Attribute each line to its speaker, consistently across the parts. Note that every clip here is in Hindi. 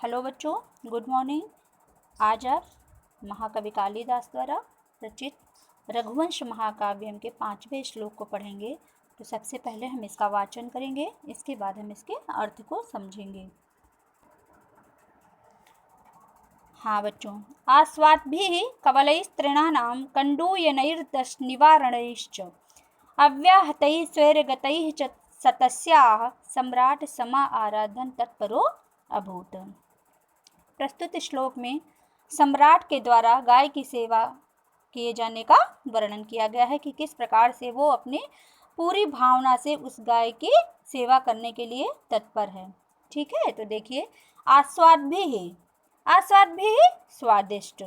Speaker 1: हेलो बच्चों, गुड मॉर्निंग। आज आप महाकवि कालिदास द्वारा रचित रघुवंश महाकाव्य हम के 5वें श्लोक को पढ़ेंगे। तो सबसे पहले हम इसका वाचन करेंगे, इसके बाद हम इसके अर्थ को समझेंगे। हाँ बच्चों, आस्वाद्भिः कवलैस्त्रीणानां कण्डूयनैर्दशनिवारणैश्च अव्याहतैः स्वैरगतैः च सतस्याः सम्राट समा आराधन तत्परो अभूत्। प्रस्तुत श्लोक में सम्राट के द्वारा गाय की सेवा किए जाने का वर्णन किया गया है कि किस प्रकार से वो अपनी पूरी भावना से उस गाय की सेवा करने के लिए तत्पर है। ठीक है, तो देखिए, आस्वाद्भिः स्वादिष्ट,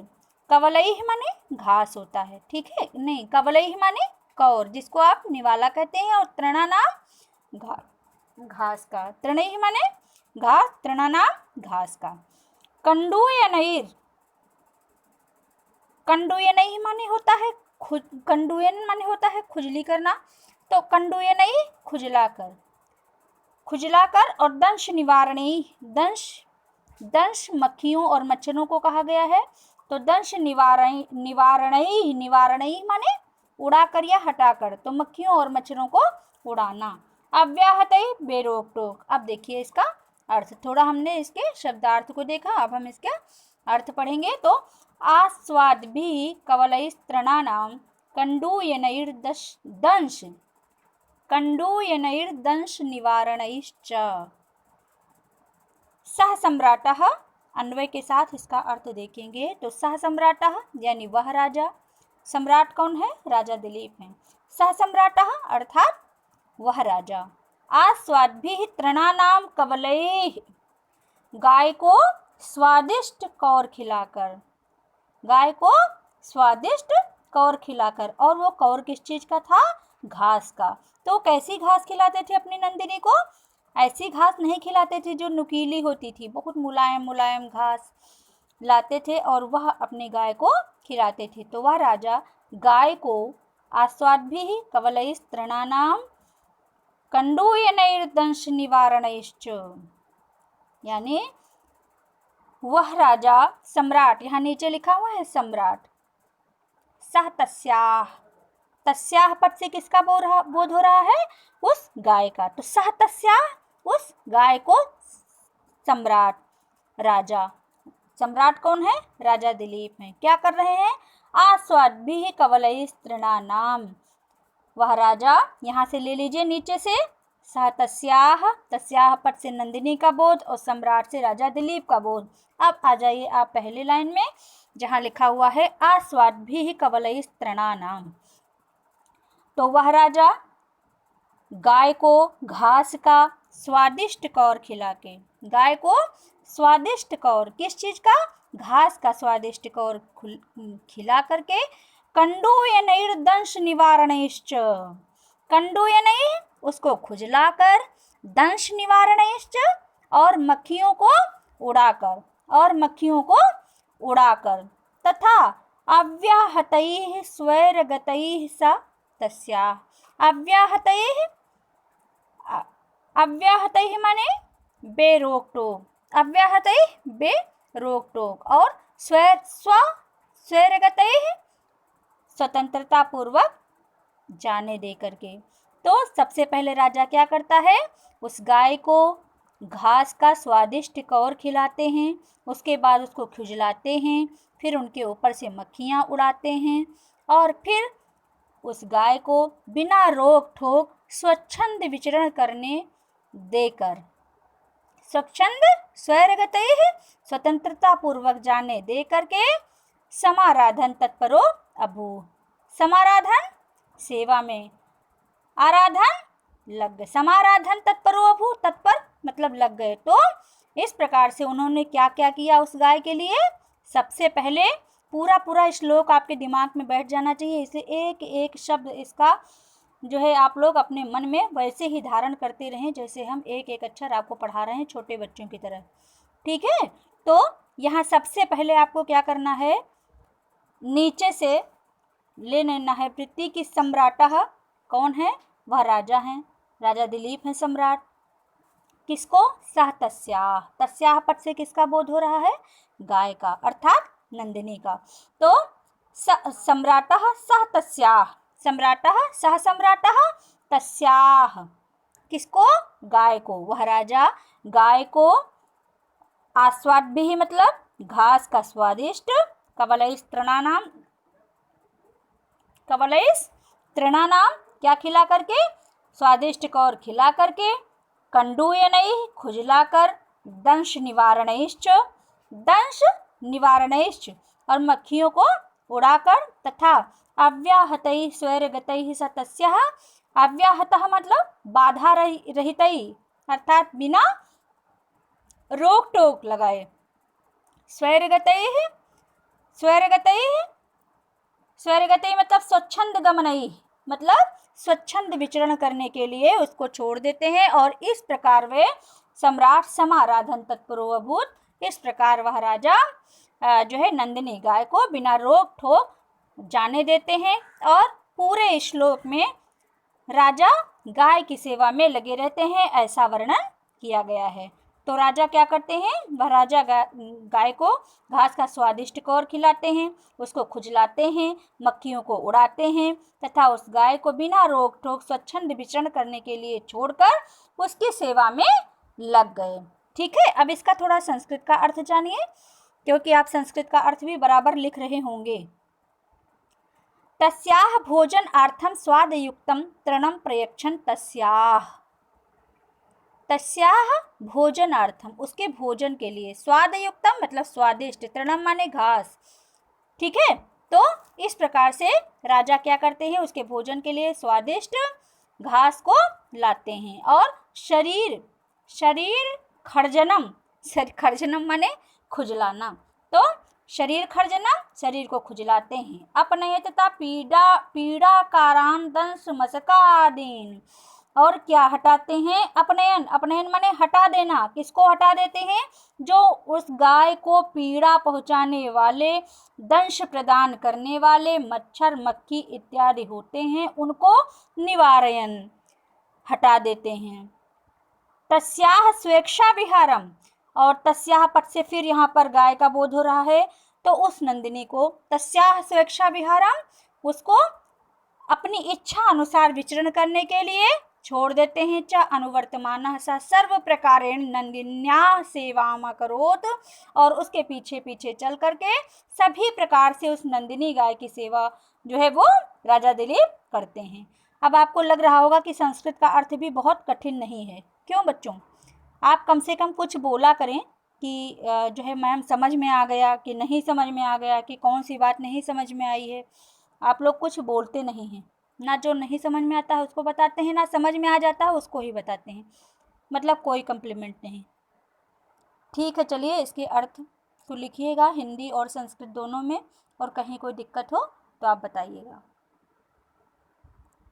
Speaker 1: कवलैः माने घास होता है। ठीक है, नहीं, कवलैः माने कौर, जिसको आप निवाला कहते हैं, और तृणानाम घास का, तृणैः माने घास, तृणानाम घास का। कंडूयनैर माने होता है कंडूयन माने होता है खुजली करना, तो कंडूयनई खुजला कर और दंश निवारणई, दंश मक्खियों और मच्छरों को कहा गया है, तो दंश निवारणई माने उड़ा कर या हटा कर, तो मक्खियों और मच्छरों को उड़ाना। अव्याहतई बेरोक टोक। अब देखिए इसका अर्थ, थोड़ा हमने इसके शब्दार्थ को देखा, अब हम इसके अर्थ पढ़ेंगे। तो आस्वाद्भिः कवलैस्त्रीणानां कण्डूयनैर्दंश निवारणैश्च सह सम्राटः। अन्वय के साथ इसका अर्थ देखेंगे। तो सह सम्राटः यानी वह राजा, सम्राट कौन है? राजा दिलीप हैं। सह सम्राटः अर्थात वह राजा। आस्वाद्भिः तृणानां कवलैः, गाय को स्वादिष्ट कौर खिलाकर, गाय को स्वादिष्ट कौर खिलाकर। और वो कौर किस चीज का था? घास का। तो कैसी घास खिलाते थे अपनी नंदिनी को? ऐसी घास नहीं खिलाते थे जो नुकीली होती थी, बहुत मुलायम मुलायम घास लाते थे और वह अपनी गाय को खिलाते थे। तो वह राजा गाय को आस्वाद्भिः कवलैस्त्रीणानां कण्डूयनैर्दंश निवारणैश्च, यानी वह राजा सम्राट, यहाँ नीचे लिखा हुआ है सम्राट, सह तस्याह पद से किसका बोध हो रहा है? उस गाय का। तो सह तस्याह, उस गाय को सम्राट, राजा, सम्राट कौन है? राजा दिलीप हैं। क्या कर रहे हैं? आस्वाद्भिः कवलैस्त्रीणानां, वह राजा, यहाँ से ले लीजिए नीचे से, सह तस्याह पद से नंदिनी का बोध और सम्राट से राजा दिलीप का बोध। अब आ जाइए आप पहली लाइन में, जहाँ लिखा हुआ है आस्वाद्भिः कवलैस्त्रीणानां। तो वह राजा गाय को घास का स्वादिष्ट कौर खिला के, गाय को स्वादिष्ट कौर, किस चीज का? घास का स्वादिष्ट कौर खिला करके, कण्डूयनैर्दंश निवारणैश्च, कण्डूयनैः उसको खुजलाकर, दंश निवारणैश्च और मक्खियों को उड़ाकर, तथा अव्याहतैः स्वैरगतैः स तस्याः। अव्याहतैः माने बेरोक टोक, अव्याहतैः बेरोक टोक, और स्वैरगतैः स्वतंत्रता पूर्वक जाने दे करके। तो सबसे पहले राजा क्या करता है? उस गाय को घास का स्वादिष्ट कौर खिलाते हैं, उसके बाद उसको खुजलाते हैं, फिर उनके ऊपर से मक्खियाँ उड़ाते हैं, और फिर उस गाय को बिना रोक ठोक स्वच्छंद विचरण करने देकर, स्वच्छंद स्वैरगतैः स्वतंत्रता पूर्वक जाने दे करके, समाराधन तत्परो अभूः, समाराधन सेवा में, आराधन लग गए, समाराधन तत्परो अभूः, तत्पर मतलब लग गए। तो इस प्रकार से उन्होंने क्या क्या किया उस गाय के लिए? सबसे पहले पूरा श्लोक आपके दिमाग में बैठ जाना चाहिए, इसलिए एक एक शब्द इसका जो है आप लोग अपने मन में वैसे ही धारण करते रहें जैसे हम एक एक अक्षर आपको पढ़ा रहे हैं छोटे बच्चों की तरह। ठीक है, तो यहाँ सबसे पहले आपको क्या करना है? नीचे से ले लेना है वृत्ति की सम्राटः कौन है? वह राजा हैं, राजा दिलीप हैं सम्राट। किसको? सह तस्याह, तस्याह पद से किसका बोध हो रहा है? गाय का, अर्थात नंदिनी का। तो सम्राटः सह तस्याह, सम्राटः सह सम्राटः तस्याह, किसको? गाय को। वह राजा गाय को आस्वाद्भिः मतलब घास का स्वादिष्ट, कवलैस्तृणानाम, कवलैस्तृणानाम क्या खिला करके? स्वादिष्ट कौर खिला करके, कंडूयनैः खुजलाकर, दंश निवारणैश्च, दंश निवारणैश्च और मक्खियों को उड़ाकर, तथा अव्याहतैः स्वैरगतैः स तस्याः, अव्याहतः मतलब बाधा रहितैः अर्थात बिना रोक टोक लगाए, स्वैरगतैः, स्वैरगतैः, स्वैरगतैः मतलब स्वच्छंद गमनैः मतलब स्वच्छंद विचरण करने के लिए उसको छोड़ देते हैं। और इस प्रकार वे सम्राट समाराधन तत्पूर्वभूत, इस प्रकार वह राजा जो है नंदिनी गाय को बिना रोक ठोक जाने देते हैं। और पूरे श्लोक में राजा गाय की सेवा में लगे रहते हैं, ऐसा वर्णन किया गया है। तो राजा क्या करते हैं? वह राजा गाय को घास का स्वादिष्ट कौर खिलाते हैं, उसको खुजलाते हैं, मक्खियों को उड़ाते हैं तथा उस गाय को बिना रोक टोक स्वच्छंद विचरण करने के लिए छोड़कर उसकी सेवा में लग गए। ठीक है, अब इसका थोड़ा संस्कृत का अर्थ जानिए, क्योंकि आप संस्कृत का अर्थ भी बराबर लिख रहे होंगे। तस्याह भोजनार्थं स्वादयुक्तं तृणं प्रयच्छन् तस्याह, तस्याह भोजनार्थम उसके भोजन के लिए, स्वादयुक्तम मतलब स्वादिष्ट, तृणम माने घास। ठीक है, तो इस प्रकार से राजा क्या करते हैं? उसके भोजन के लिए स्वादिष्ट घास को लाते हैं। और शरीर, शरीर खर्जनम, खर्जनम माने खुजलाना, तो शरीर खर्जना शरीर को खुजलाते हैं। अपनयतता पीड़ा, पीड़ा कारान दंश मसकादीन, और क्या हटाते हैं? अपनयन, अपनयन माने हटा देना। किसको हटा देते हैं? जो उस गाय को पीड़ा पहुंचाने वाले, दंश प्रदान करने वाले मच्छर मक्खी इत्यादि होते हैं, उनको निवारयन हटा देते हैं। तस्याह स्वेच्छा विहारम, और तस्याह पद से फिर यहाँ पर गाय का बोध हो रहा है, तो उस नंदिनी को तस्याह स्वेच्छा विहारम, उसको अपनी इच्छा अनुसार विचरण करने के लिए छोड़ देते हैं। च अनुवर्तमानः स सर्व प्रकारेण नंदिन्याः सेवाम करोत, और उसके पीछे पीछे चल करके सभी प्रकार से उस नंदिनी गाय की सेवा जो है वो राजा दिलीप करते हैं। अब आपको लग रहा होगा कि संस्कृत का अर्थ भी बहुत कठिन नहीं है। क्यों बच्चों? आप कम से कम कुछ बोला करें कि जो है मैम समझ में आ गया कि नहीं समझ में आ गया, कि कौन सी बात नहीं समझ में आई है। आप लोग कुछ बोलते नहीं हैं, ना जो नहीं समझ में आता है उसको बताते हैं, ना समझ में आ जाता है उसको ही बताते हैं, मतलब कोई कम्प्लीमेंट नहीं। ठीक है, चलिए इसके अर्थ तो लिखिएगा हिंदी और संस्कृत दोनों में, और कहीं कोई दिक्कत हो तो आप बताइएगा।